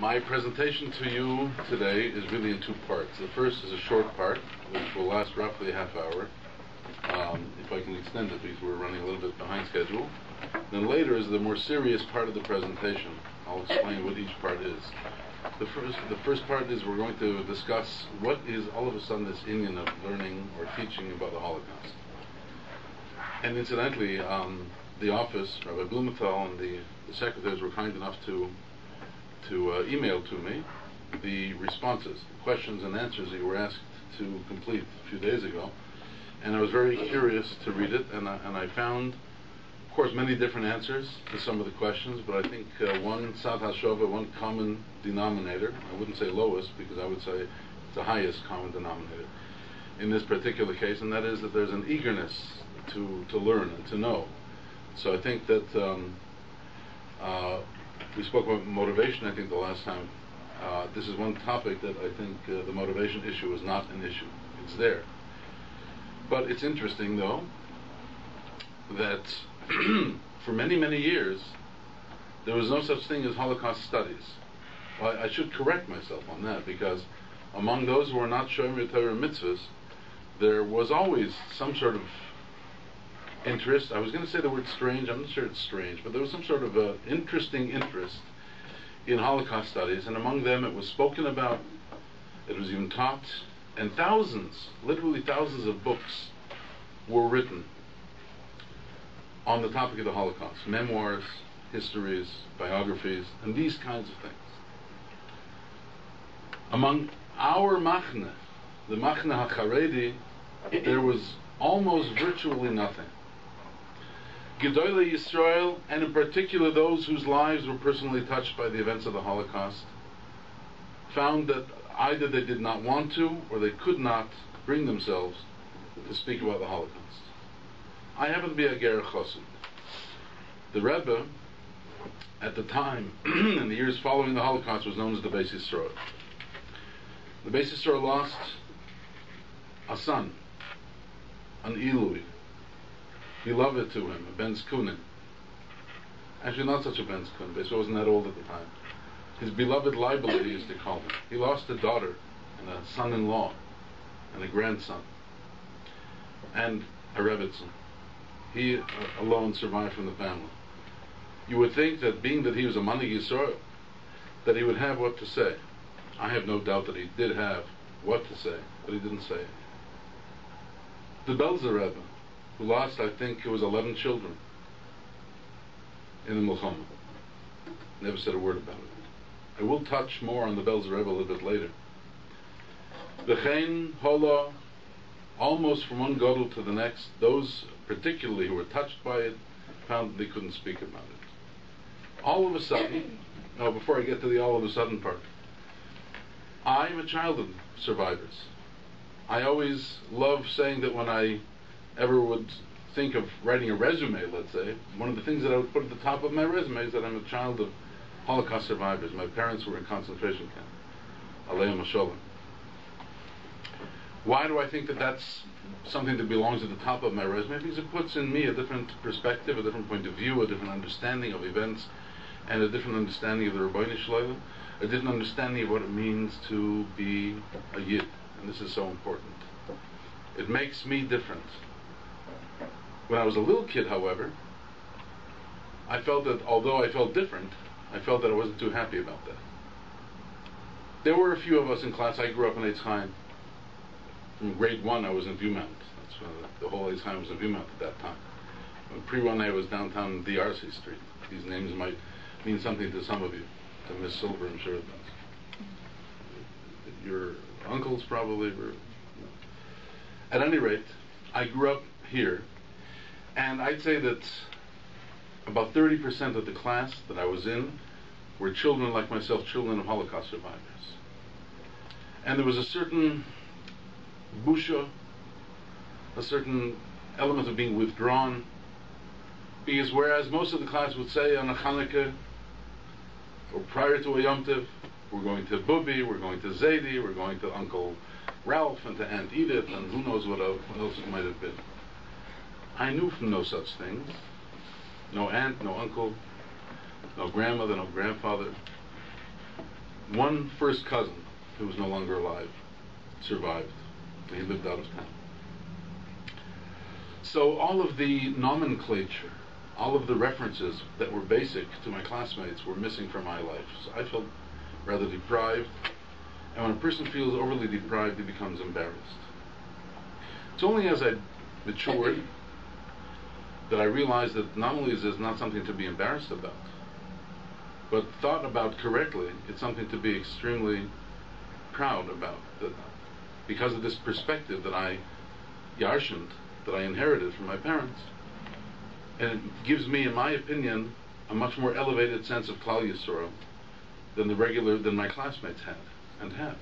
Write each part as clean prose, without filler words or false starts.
My presentation to you today is really in two parts. The first is a short part, which will last roughly a half hour, if I can extend it, because we're running a little bit behind schedule. Then later is the more serious part of the presentation. I'll explain what each part is. The first part is we're going to discuss what is all of a sudden this Indian of learning or teaching about the Holocaust. And incidentally, the office, Rabbi Blumenthal and the secretaries were kind enough to email to me the responses, the questions and answers that you were asked to complete a few days ago. And I was very curious to read it, and I found, of course, many different answers to some of the questions, but I think one Sat Jul, one common denominator, I wouldn't say lowest, because I would say it's the highest common denominator in this particular case, and that is that there's an eagerness to learn and to know. So I think that we spoke about motivation, I think, the last time. This is one topic that I think the motivation issue is not an issue. It's there. But it's interesting, though, that for many, many years, there was no such thing as Holocaust studies. Well, I should correct myself on that, because among those who are not Shomer Torah mitzvahs, there was always some sort of interest. I was going to say the word strange, I'm not sure it's strange, but there was some sort of interesting interest in Holocaust studies, and among them it was spoken about, it was even taught, and thousands, literally thousands of books were written on the topic of the Holocaust. Memoirs, histories, biographies, and these kinds of things. Among our Machne, the Machne HaCharedi, there was almost virtually nothing. Gedolei Yisrael, and in particular those whose lives were personally touched by the events of the Holocaust, found that either they did not want to or they could not bring themselves to speak about the Holocaust. I happen to be a Ger Chassid. The Rebbe, at the time, in the years following the Holocaust, was known as the Beis Yisrael. The Beis Yisrael lost a son, an Ilui, beloved to him, a Ben Skunin. Actually, not such a Ben Skunin, Beis wasn't that old at the time. His beloved Leibele, he used to call him. He lost a daughter, and a son-in-law, and a grandson, and a Rebbitzin. He alone survived from the family. You would think that, being that he was a Manig Yisrael, that he would have what to say. I have no doubt that he did have what to say, but he didn't say it. The Belzer Rebbe, who lost, I think it was 11 children in the Milchama, never said a word about it. I will touch more on the Belzer Rebbe a little bit later. V'chein Hola, almost from one Gadol to the next, those particularly who were touched by it found they couldn't speak about it. All of a sudden, before I get to the all of a sudden part, I'm a child of survivors. I always love saying that when I ever would think of writing a resume, let's say, one of the things that I would put at the top of my resume is that I'm a child of Holocaust survivors. My parents were in concentration camp. Aleim HaSholem. Why do I think that that's something that belongs at the top of my resume? Because it puts in me a different perspective, a different point of view, a different understanding of events, and a different understanding of the Rabbi Shlomo, a different understanding of what it means to be a Yid. And this is so important. It makes me different. When I was a little kid, however, I felt that although I felt different, I felt that I wasn't too happy about that. There were a few of us in class. I grew up in Eitz Chaim. From grade 1, I was in Viewmount. That's when the whole Eitz Chaim was in Viewmount at that time. When pre-1 I was downtown DRC Street. These names might mean something to some of you. To Miss Silver, I'm sure it does. Your uncles probably were. At any rate, I grew up here, and I'd say that about 30% of the class that I was in were children like myself, children of Holocaust survivors. And there was a certain busha, a certain element of being withdrawn, because whereas most of the class would say on a Hanukkah, or prior to a Yom Tov, we're going to Bubi, we're going to Zaidi, we're going to Uncle Ralph and to Aunt Edith, and who knows what else it might have been. I knew from no such things. No aunt, no uncle, no grandmother, no grandfather. one first cousin who was no longer alive survived. He lived out of town. So all of the nomenclature, all of the references that were basic to my classmates were missing from my life. So I felt rather deprived. And when a person feels overly deprived, he becomes embarrassed. It's only as I matured that I realized that not only is this not something to be embarrassed about, but thought about correctly, it's something to be extremely proud about. That because of this perspective that I yarshened, that I inherited from my parents, and it gives me, in my opinion, a much more elevated sense of Klal Yisrael than my classmates had and have.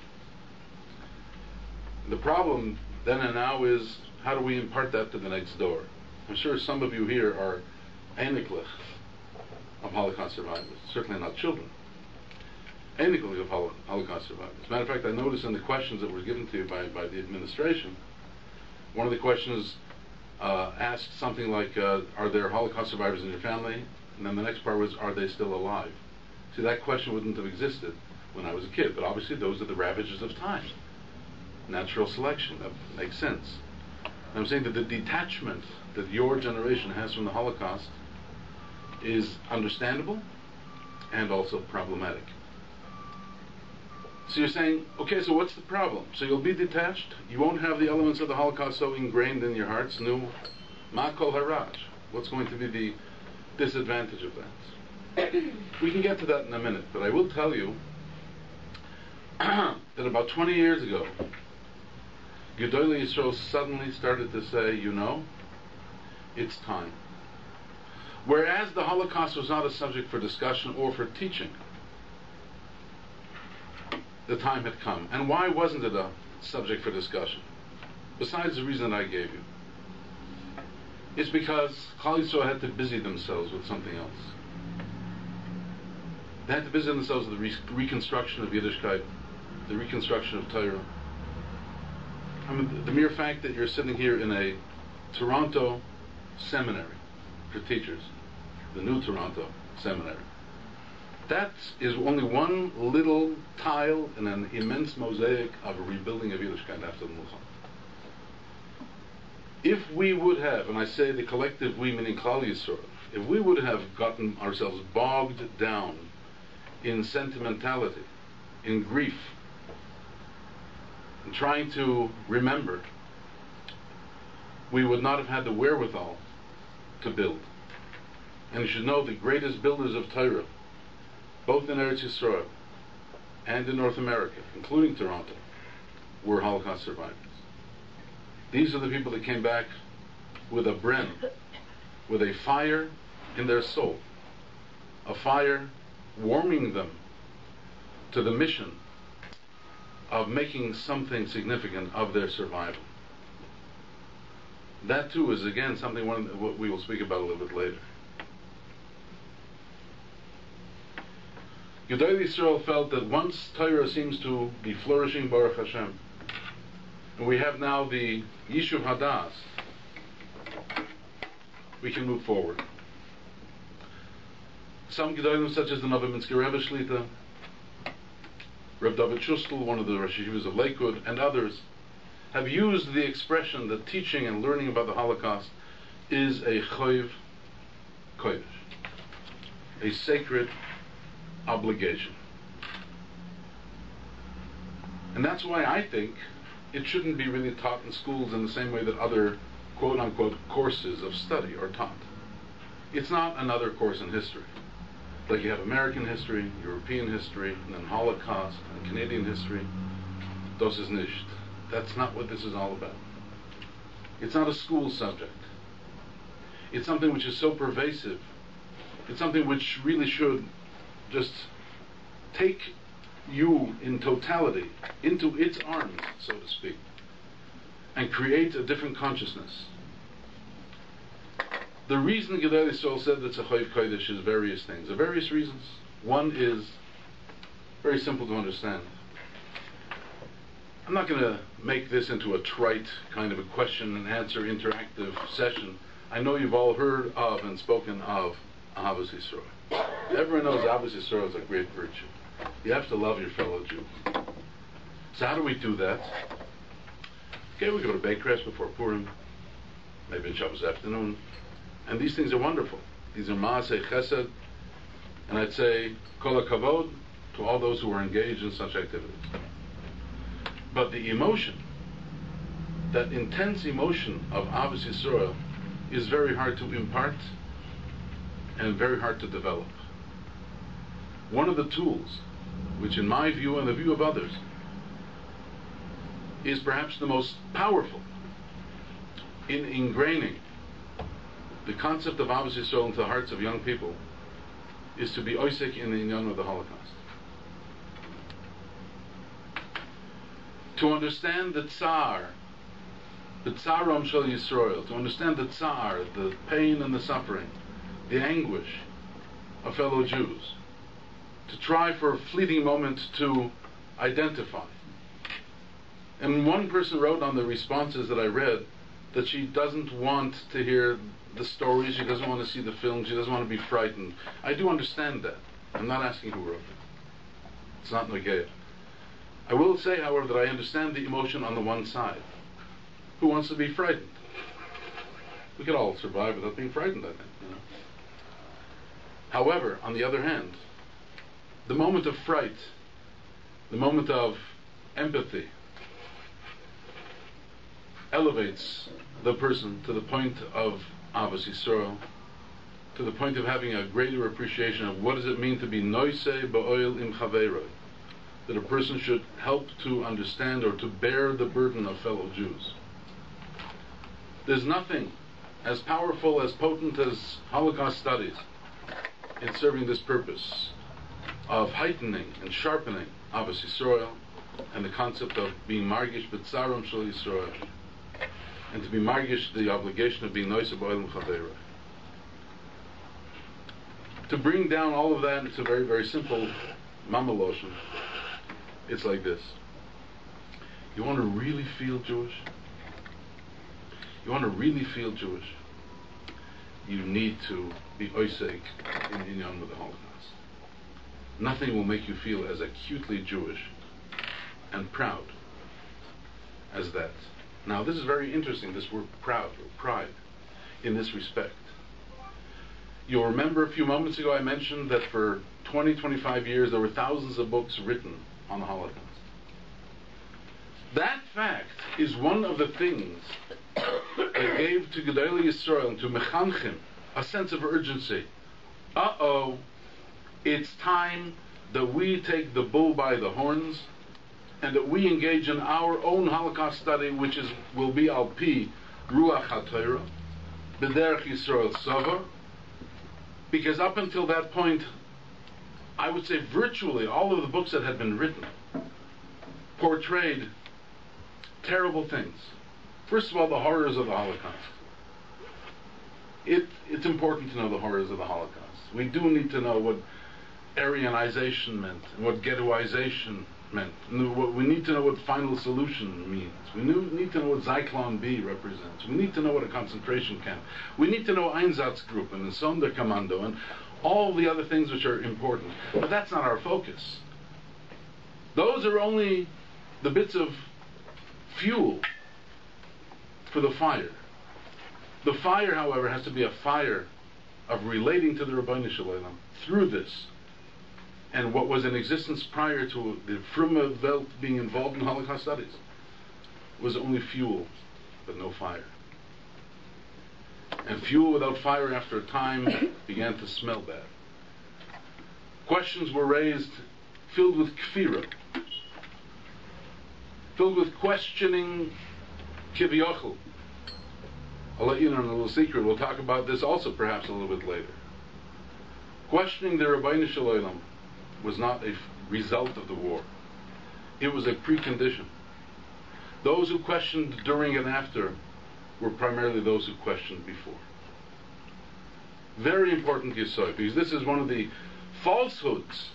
The problem then and now is, how do we impart that to the next door? I'm sure some of you here are einiglich of Holocaust survivors, certainly not children. Einiglich of Holocaust survivors. As a matter of fact, I noticed in the questions that were given to you by the administration, one of the questions asked something like, are there Holocaust survivors in your family? And then the next part was, are they still alive? See, that question wouldn't have existed when I was a kid, but obviously those are the ravages of time. Natural selection, that makes sense. And I'm saying that the detachment that your generation has from the Holocaust is understandable and also problematic. So you're saying, okay, so what's the problem? So you'll be detached, you won't have the elements of the Holocaust so ingrained in your hearts. No, ma kol haraj. What's going to be the disadvantage of that? We can get to that in a minute, but I will tell you that about 20 years ago, Gedolei Yisrael suddenly started to say, you know, it's time. Whereas the Holocaust was not a subject for discussion or for teaching, the time had come. And why wasn't it a subject for discussion? Besides the reason that I gave you. It's because Klal Yisrael had to busy themselves with something else. They had to busy themselves with the reconstruction of Yiddishkeit, the reconstruction of Torah. I mean, the mere fact that you're sitting here in a Toronto Seminary for teachers, the new Toronto Seminary, that is only one little tile in an immense mosaic of a rebuilding of Yiddishkeit after the Milchama. If we would have, and I say the collective we meaning Klal Yisrael, if we would have gotten ourselves bogged down in sentimentality, in grief, in trying to remember, we would not have had the wherewithal to build. And you should know the greatest builders of Torah, both in Eretz Yisrael and in North America, including Toronto, were Holocaust survivors. These are the people that came back with a bren, with a fire in their soul, a fire warming them to the mission of making something significant of their survival. That too is again something what we will speak about a little bit later. Gedolei Yisrael felt that once Torah seems to be flourishing, Baruch Hashem, and we have now the Yishuv Hadas, we can move forward. Some Gedolim, such as the Novominsker Rebbe Shlita, Reb David Shustel, one of the Rosh Yeshivas of Lakewood, and others, have used the expression that teaching and learning about the Holocaust is a choiv kodesh, a sacred obligation. And that's why I think it shouldn't be really taught in schools in the same way that other quote-unquote courses of study are taught. It's not another course in history. Like you have American history, European history, and then Holocaust, and Canadian history. Das ist nicht. That's not what this is all about. It's not a school subject. It's something which is so pervasive. It's something which really should just take you in totality into its arms, so to speak, and create a different consciousness. The reason Gedolei Yisrael said that it's a Choiv Kodesh is various things. There are various reasons. One is very simple to understand. I'm not going to make this into a trite kind of a question and answer interactive session. I know you've all heard of and spoken of Ahavas Yisrael. Everyone knows Ahavas Yisrael is a great virtue. You have to love your fellow Jew. So how do we do that? Okay, we go to Beit Kres before Purim, maybe in Shabbos afternoon, and these things are wonderful. These are Maaseh Chesed, and I'd say Kol HaKavod to all those who are engaged in such activities. But the emotion, that intense emotion of Ahavas Yisrael, is very hard to impart and very hard to develop. One of the tools, which in my view and the view of others, is perhaps the most powerful in ingraining the concept of Ahavas Yisrael into the hearts of young people, is to be oisek in the inyan of the Holocaust. To understand the tzarom shel Yisrael, to understand the tsar, the pain and the suffering, the anguish of fellow Jews, to try for a fleeting moment to identify. And one person wrote on the responses that I read that she doesn't want to hear the stories, she doesn't want to see the films, she doesn't want to be frightened. I do understand that. I'm not asking who wrote it. It's not Nogea. I will say, however, that I understand the emotion on the one side. Who wants to be frightened? We could all survive without being frightened, I think. However, on the other hand, the moment of fright, the moment of empathy, elevates the person to the point of Ahavas Yisrael, to the point of having a greater appreciation of what does it mean to be noisei ba'oil im chaveiroi, that a person should help to understand or to bear the burden of fellow Jews. There's nothing as powerful, as potent as Holocaust studies in serving this purpose of heightening and sharpening Ahavas Yisrael and the concept of being margish b'tzarom shel Yisrael, and to be margish the obligation of being noisei ba'oil im chaveiroi. To bring down all of that into very, very simple mamaloshin, it's like this. You want to really feel Jewish? You want to really feel Jewish? You need to be oisek in inyan with the Holocaust. Nothing will make you feel as acutely Jewish and proud as that. Now, this is very interesting, this word proud, or pride, in this respect. You'll remember a few moments ago I mentioned that for 20, 25 years there were thousands of books written on the Holocaust. That fact is one of the things that gave to Gedolei Yisrael and to Mechanchim a sense of urgency. It's time that we take the bull by the horns and that we engage in our own Holocaust study, which will be al pi ruach haTorah, b'derech Yisrael Sava, because up until that point, I would say virtually all of the books that had been written portrayed terrible things. First of all, the horrors of the Holocaust. It's important to know the horrors of the Holocaust. We do need to know what Aryanization meant and what ghettoization meant. We need to know what final solution means. We need to know what Zyklon B represents. We need to know what a concentration camp. We need to know Einsatzgruppen and Sonderkommando and all the other things which are important. But that's not our focus. Those are only the bits of fuel for the fire. The fire, however, has to be a fire of relating to the Rabbi Shalom through this. And what was in existence prior to the Frumme Welt being involved in Holocaust studies was only fuel, but no fire. And fuel without fire after a time began to smell bad. Questions were raised filled with kfira, filled with questioning kivyochel. I'll let you know a little secret. We'll talk about this also perhaps a little bit later. Questioning the Rabbi Shalom was not a result of the war. It was a precondition. Those who questioned during and after were primarily those who questioned before. Very important yesod, because this is one of the falsehoods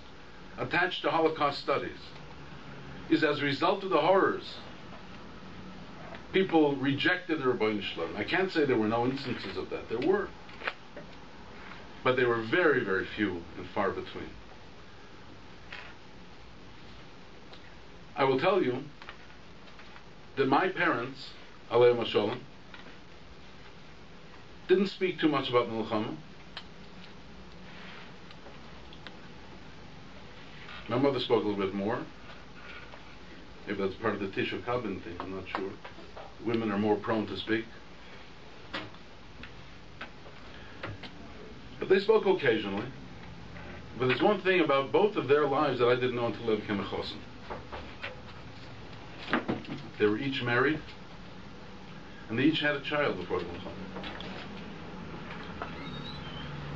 attached to Holocaust studies, is as a result of the horrors, people rejected the Rabbi Shalom. I can't say there were no instances of that. There were. But they were very, very few and far between. will tell you that my parents, Aleichem Hashalom, didn't speak too much about Milchama. My mother spoke a little bit more. Maybe that's part of the Tisha Kabin thing, I'm not sure. Women are more prone to speak. But they spoke occasionally. But there's one thing about both of their lives that I didn't know until I became a chosen. They were each married, and they each had a child before the Milchama.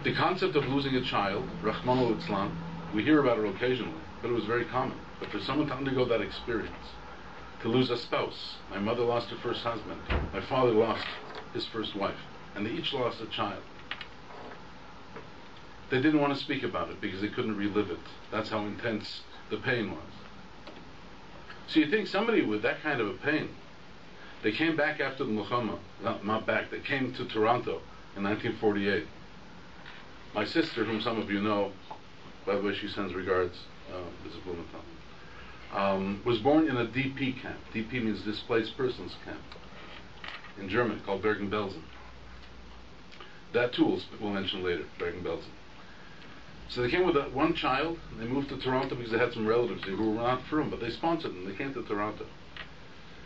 The concept of losing a child, Rahman al-Islam, we hear about it occasionally, but it was very common. But for someone to undergo that experience, to lose a spouse, my mother lost her first husband, my father lost his first wife, and they each lost a child. They didn't want to speak about it because they couldn't relive it. That's how intense the pain was. So you think somebody with that kind of a pain, they came back after the Milchama, not back, they came to Toronto in 1948. My sister, whom some of you know, by the way, she sends regards, Mrs. Blumenthal, was born in a DP camp. DP means Displaced Persons Camp in Germany, called Bergen-Belsen. That too we'll mention later, Bergen-Belsen. So they came with one child, and they moved to Toronto because they had some relatives who were not frum, but they sponsored them. They came to Toronto.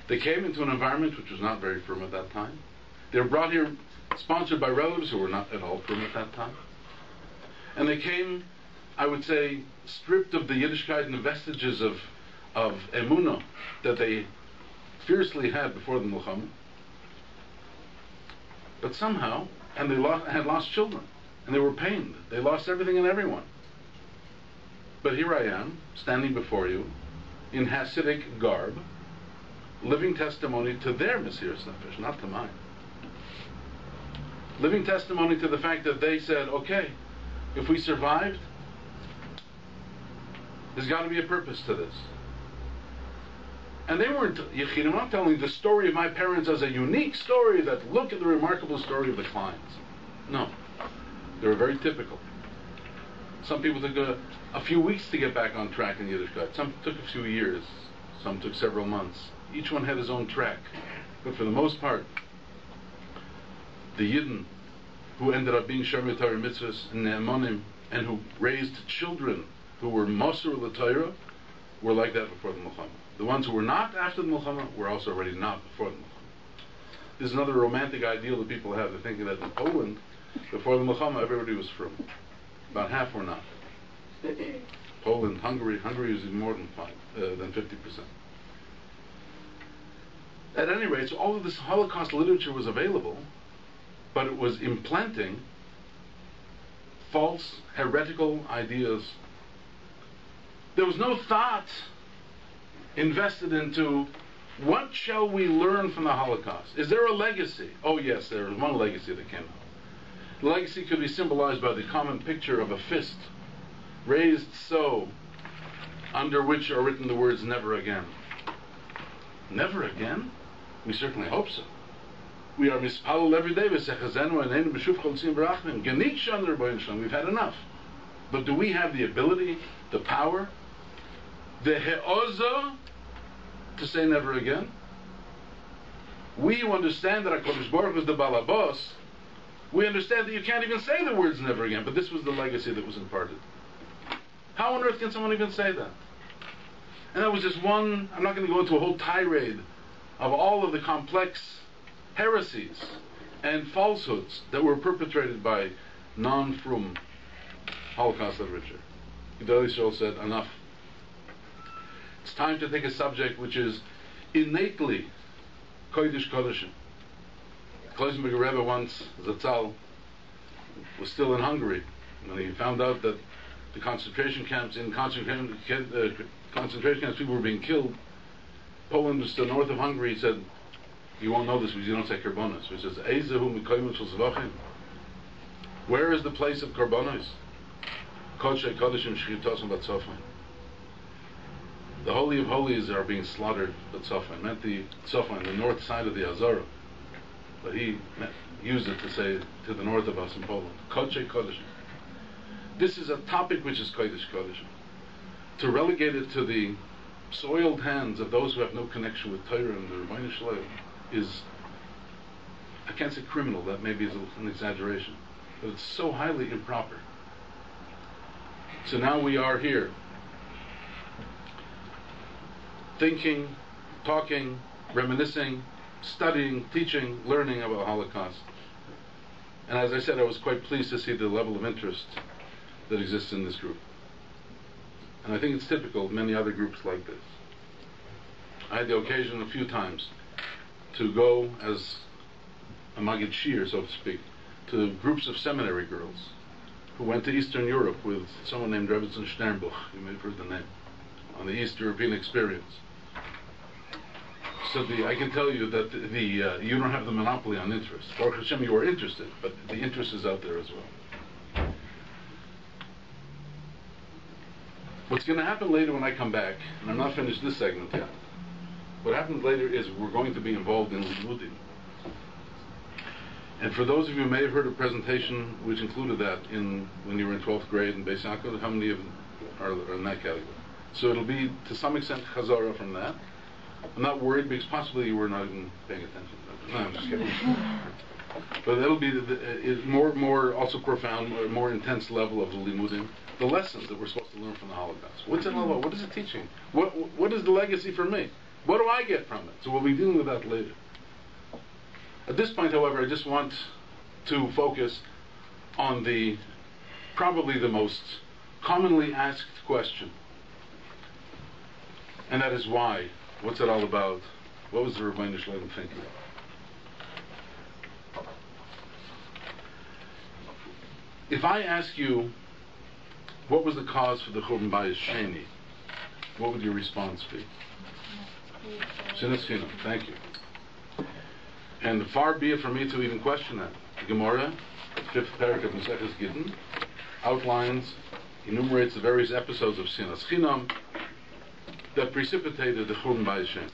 They came into an environment which was not very frum at that time. They were brought here sponsored by relatives who were not at all frum at that time. And they came, I would say, stripped of the Yiddishkeit and the vestiges of emunah that they fiercely had before the Milchama. But somehow, and they had lost children, and they were pained. They lost everything and everyone. But here I am, standing before you, in Hasidic garb, living testimony to their Mesiras Nefesh, not to mine. Living testimony to the fact that they said, okay, if we survived, there's got to be a purpose to this. And they weren't Yechidim. I'm not telling the story of my parents as a unique story that look at the remarkable story of the Kleins. No. They were very typical. Some people took a few weeks to get back on track in Yiddishkeit. Some took a few years. Some took several months. Each one had his own track. But for the most part, the Yidden who ended up being Shomer Torah Mitzvahs and Ne'emanim, and who raised children who were Mosur L'Torah, were like that before the Milchama. The ones who were not after the Milchama were also already not before the Milchama. There's another romantic ideal that people have. They're thinking that in Poland, before the Milchama, everybody was frum. About half were not. Poland, Hungary was even more than 50%. At any rate, so all of this Holocaust literature was available, but it was implanting false, heretical ideas. There was no thought invested into what shall we learn from the Holocaust. Is there a legacy? Oh yes, there is one legacy that came out. The legacy could be symbolized by the common picture of a fist raised so, under which are written the words never again. Never again? We certainly hope so. We are mispalel every day. We've had enough. But do we have the ability, the power, the he'oza to say never again? We who understand that HaKadosh Baruch Hu is the balabos, we understand that you can't even say the words never again. But this was the legacy that was imparted. How on earth can someone even say that? And that was just one. I'm not going to go into a whole tirade of all of the complex heresies and falsehoods that were perpetrated by non-frum Holocaust literature. Gedolei Yisrael said, enough. It's time to take a subject which is innately Kodesh Kodeshim. Kloisenberger Rebbe once, Zatzal, was still in Hungary when he found out that the concentration camps, people were being killed. Poland was to the north of Hungary. He said, you won't know this because you don't say Karbonos. He says, Eizehu Mikoyim Shel Zvachim. Where is the place of Karbonos? Kodesh Kodeshim Shchitosim Batzofim. The Holy of Holies are being slaughtered Batzofim. Meant the Tzofim, the north side of the Azara. But he used it to say to the north of us in Poland. Kodesh Kodeshim. This is a topic which is Kodesh Kodeshim. To relegate it to the soiled hands of those who have no connection with Torah and the Rabbi Shalom is, I can't say criminal, that maybe is an exaggeration, but it's so highly improper. So now we are here, thinking, talking, reminiscing, studying, teaching, learning about the Holocaust. And as I said, I was quite pleased to see the level of interest that exists in this group. And I think it's typical of many other groups like this. I had the occasion a few times to go as a Magid Shir, so to speak, to groups of seminary girls who went to Eastern Europe with someone named Rabbi Sternbuch, you may have heard the name, on the East European experience. So I can tell you that you don't have the monopoly on interest. Baruch Hashem, you are interested, but the interest is out there as well. What's going to happen later when I come back, and I'm not finished this segment yet, what happens later is we're going to be involved in Limudim. And for those of you who may have heard a presentation which included that when you were in 12th grade in Beis Yaakov, how many of them are in that category? So it'll be, to some extent, chazara from that. I'm not worried because possibly you were not even paying attention. No, I'm just kidding. But it'll be more also profound, more intense level of the limudim, the lessons that we're supposed to learn from the Holocaust. What's it all about? What is it teaching? What is the legacy for me? What do I get from it? So we'll be dealing with that later. At this point, however, I just want to focus on probably the most commonly asked question, and that is why. What's it all about? What was the Rabbi Shalom thinking? If I ask you, what was the cause for the Churban Bayis Sheni, what would your response be? Sinas Chinam. Thank you. And far be it from me to even question that. The Gemara, 5th parak of Maseches Gittin, enumerates the various episodes of Sinas Chinam that precipitated the Churban Bayis Sheni,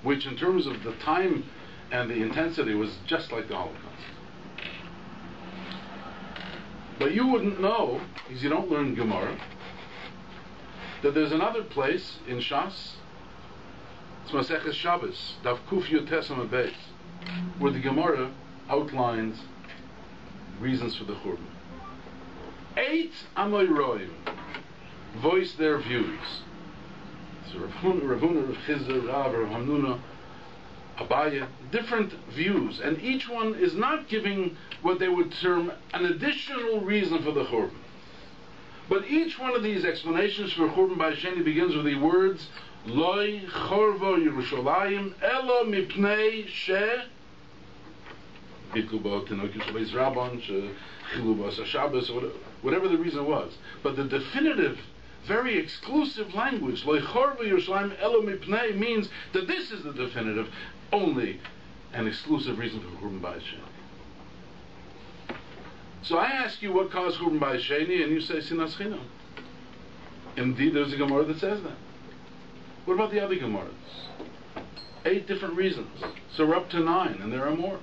which in terms of the time and the intensity was just like the Holocaust. But you wouldn't know, because you don't learn Gemara, that there's another place in Shas, it's Maseches Shabbos, Daf Kuf Yud Tes Amud Beis, where the Gemara outlines reasons for the Churban. 8 Amoyroim voice their views. So Ravuna, Rav Chizda, Rav Hamnuna, Abaya, different views, and each one is not giving what they would term an additional reason for the Churban. But each one of these explanations for Churban Bayis Sheni begins with the words Loi Chorvo Yerushalayim Elo Mipnei She Bitlu Bo Tinokim Shabbos Rabban She Chilu Bo Shabbos, whatever the reason was. But the definitive, very exclusive language, Loi Chorvo Yerushalayim Elo Mipnei, means that this is the definitive, only an exclusive reason for Churban Bayis Sheni. So I ask you what caused Churban Bayis Sheni, and you say Sinas Chinam. Indeed, there's a Gemara that says that. What about the other Gemaras? 8 different reasons. So we're up to 9, and there are more.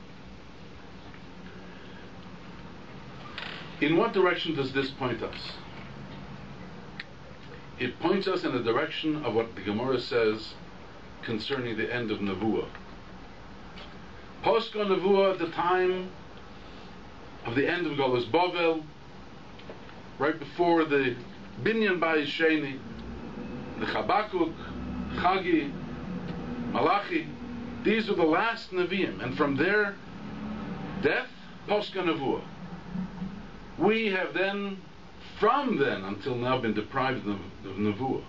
In what direction does this point us? It points us in the direction of what the Gemara says concerning the end of Nevuah. Post Nevuah, at the time of the end of Golus Bavel, right before the Binyan Bayis Sheni, the Chabakuk, Chagi, Malachi, these are the last Nevi'im, and from their death, Post Nevuah, we have then, from then until now, been deprived of Nevuah.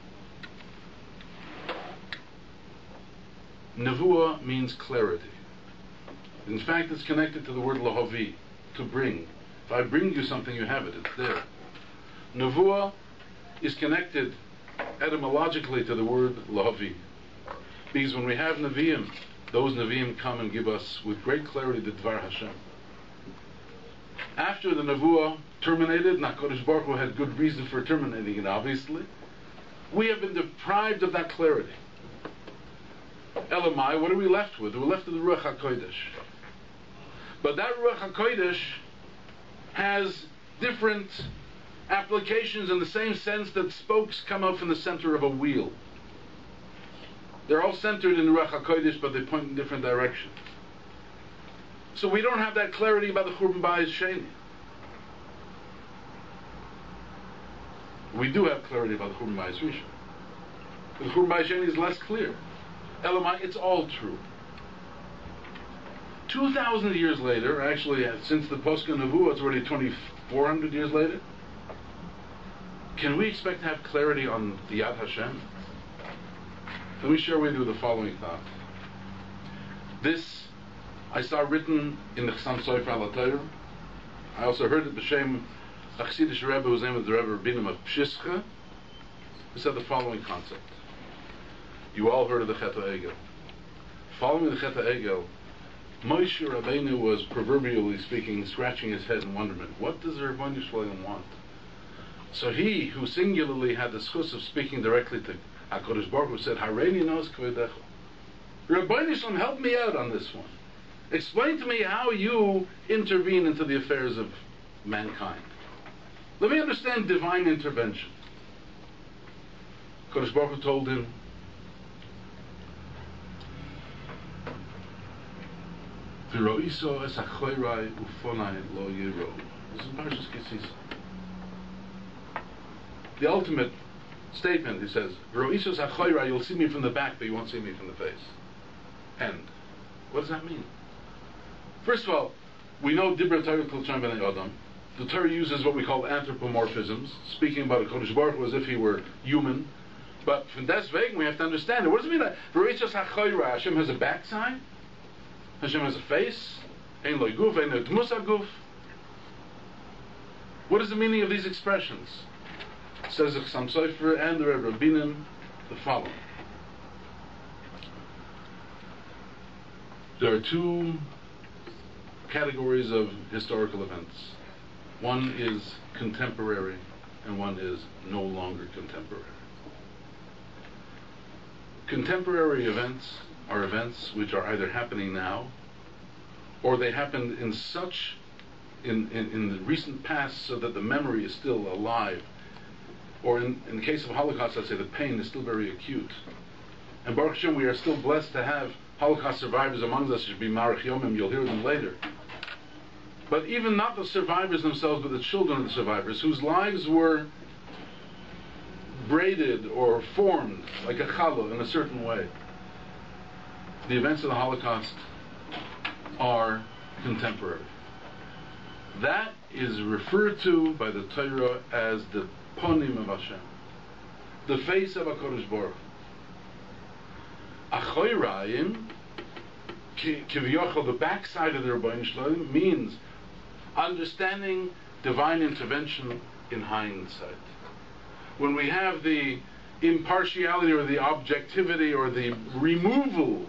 Nevuah means clarity. In fact, it's connected to the word lahavi, to bring. If I bring you something, you have it, it's there. Nevuah is connected etymologically to the word lahavi, because when we have Nevi'im, those Nevi'im come and give us with great clarity the Dvar Hashem. After the Nevuah terminated, and HaKadosh Baruch Hu had good reason for terminating it, obviously, we have been deprived of that clarity. Elamai, what are we left with? We're left with the Ruach HaKodesh. But that Ruach HaKodesh has different applications in the same sense that spokes come out from the center of a wheel. They're all centered in Ruach HaKodesh, but they point in different directions. So we don't have that clarity about the Churban Bayis Sheni. We do have clarity about the Churban Bayis Rishon. The Churban Bayis Sheni is less clear. Elamai, it's all true. 2,000 years later, actually, since the Posca Nevuah, it's already 2,400 years later. Can we expect to have clarity on the Yad Hashem? Let me share with you the following thought. This I saw written in the Chassam Sofer al HaTorah. I also heard it b'shem a Chassidish Rebbe whose name was the Rebbe Rabbinim of Pshischa, who said the following concept. You all heard of the Chet HaEgel. Following the Chet HaEgel, Moshe Rabbeinu was, proverbially speaking, scratching his head in wonderment. What does the Rebbeinu Shalom want? So he, who singularly had the schus of speaking directly to HaKadosh Baruch Hu, said, Hareini nos kvedecha. Rebbeinu Shalom, help me out on this one. Explain to me how you intervene into the affairs of mankind. Let me understand divine intervention. HaKadosh Baruch Hu told him, V'ro'iso es ha'choirai ufonai lo yiro. This is Parshas Kisisa. The ultimate statement, he says, V'ro'iso es ha'choirai, you'll see me from the back, but you won't see me from the face. End. What does that mean? First of all, we know Dibra Torah Kol Shem B'nai Adam. The Torah uses what we call anthropomorphisms, speaking about a Kodesh Baruch Hu as if he were human. But from deswegen, we have to understand it. What does it mean that V'ro'iso es ha'choirai, Hashem has a backside? Hashem has a face. Ein lo guf, ein lo dmus haguf. What is the meaning of these expressions? Says the Chassam Sofer and the Rebbe Rabbinim the following. There are two categories of historical events. One is contemporary and one is no longer contemporary. Contemporary events are events which are either happening now or they happened in the recent past so that the memory is still alive, or in the case of Holocaust, I'd say the pain is still very acute. And Baruch Hashem, we are still blessed to have Holocaust survivors among us. Should be Marach Yomim, you'll hear them later. But even not the survivors themselves, but the children of the survivors, whose lives were braided or formed like a challah in a certain way. The events of the Holocaust are contemporary. That is referred to by the Torah as the ponim of Hashem, the face of HaKadosh Baruch Hu. Achoirayim, kivyochel, the backside of the Rabbeinu Shalom, means understanding divine intervention in hindsight. When we have the impartiality or the objectivity or the removal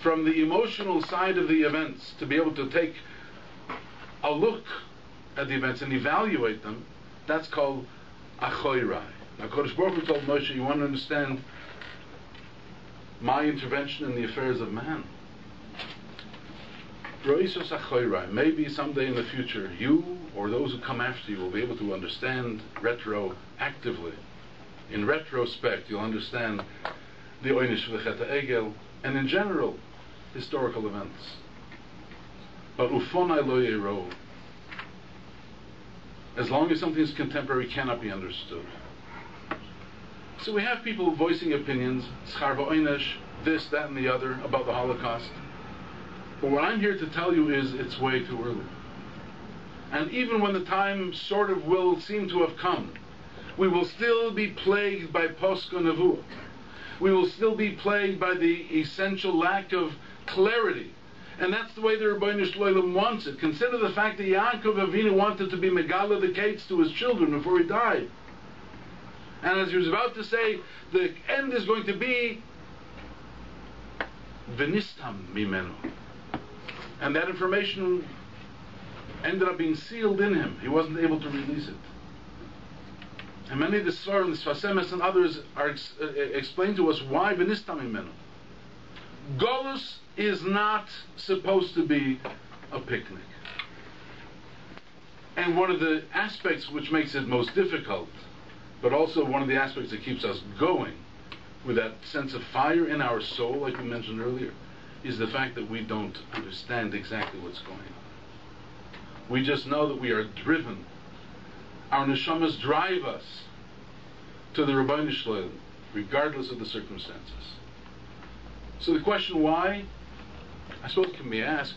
from the emotional side of the events to be able to take a look at the events and evaluate them, that's called achoirai. Now, Kodesh Baruch Hu told Moshe, you want to understand my intervention in the affairs of man? Ro'isos achoirai. Maybe someday in the future, you or those who come after you will be able to understand retroactively. In retrospect, you'll understand the Oynish of the Chet HaEgel, and in general, historical events. But ufonai lo yero, as long as something is contemporary, cannot be understood. So we have people voicing opinions, schar v'oynish, this, that, and the other, about the Holocaust. But what I'm here to tell you is it's way too early. And even when the time sort of will seem to have come, we will still be plagued by Posca Nevuah. We will still be plagued by the essential lack of clarity. And that's the way the Rabbeinu Shalom wants it. Consider the fact that Yaakov Avinu wanted to be Megala the Kates to his children before he died. And as he was about to say, the end is going to be V'nistam mimenu. And that information ended up being sealed in him. He wasn't able to release it. And many of the Svarim, the Sfasemes and others are explained to us why V'nistam mimenu. Golus is not supposed to be a picnic. And one of the aspects which makes it most difficult, but also one of the aspects that keeps us going, with that sense of fire in our soul, like we mentioned earlier, is the fact that we don't understand exactly what's going on. We just know that we are driven. Our neshamas drive us to the Rabbi Shmuel, regardless of the circumstances. So the question why, I suppose it can be asked,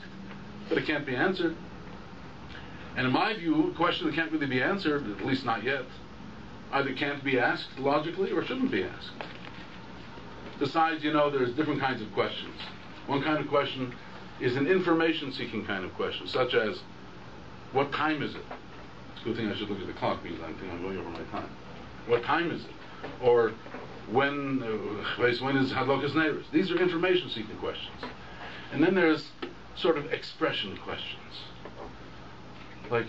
but it can't be answered. And in my view, a question that can't really be answered, at least not yet, either can't be asked logically or shouldn't be asked. Besides, there's different kinds of questions. One kind of question is an information-seeking kind of question, such as, what time is it? It's a good thing I should look at the clock because I think I'm going over my time. What time is it? Or when is Holocaust neighbors? These are information-seeking questions. And then there's sort of expression questions. Like,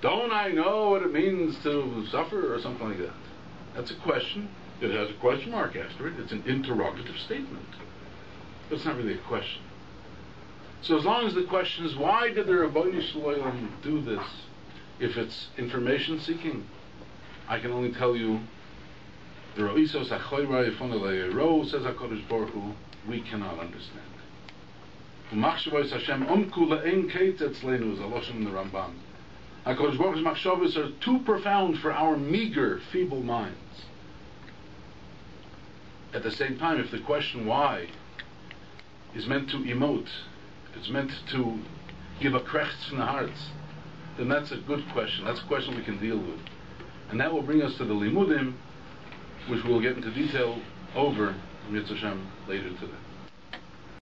don't I know what it means to suffer, or something like that? That's a question. It has a question mark after it. It's an interrogative statement. But it's not really a question. So as long as the question is, why did the Rabbi Shalom do this? If it's information seeking, I can only tell you, the Ro'isos HaChoyrei Fonelei Ro, says HaKadosh Baruch Hu, we cannot understand. Umachshavos Hashem Omku Le'en Keitetz Leinu is a Lashon in the Rambam. HaKadosh Baruch Hu's machshavos are too profound for our meager, feeble minds. At the same time, if the question why is meant to emote, it's meant to give a krechts from the hearts, then that's a good question. That's a question we can deal with. And that will bring us to the limudim, which we'll get into detail over, Mitzvah Hashem, later today.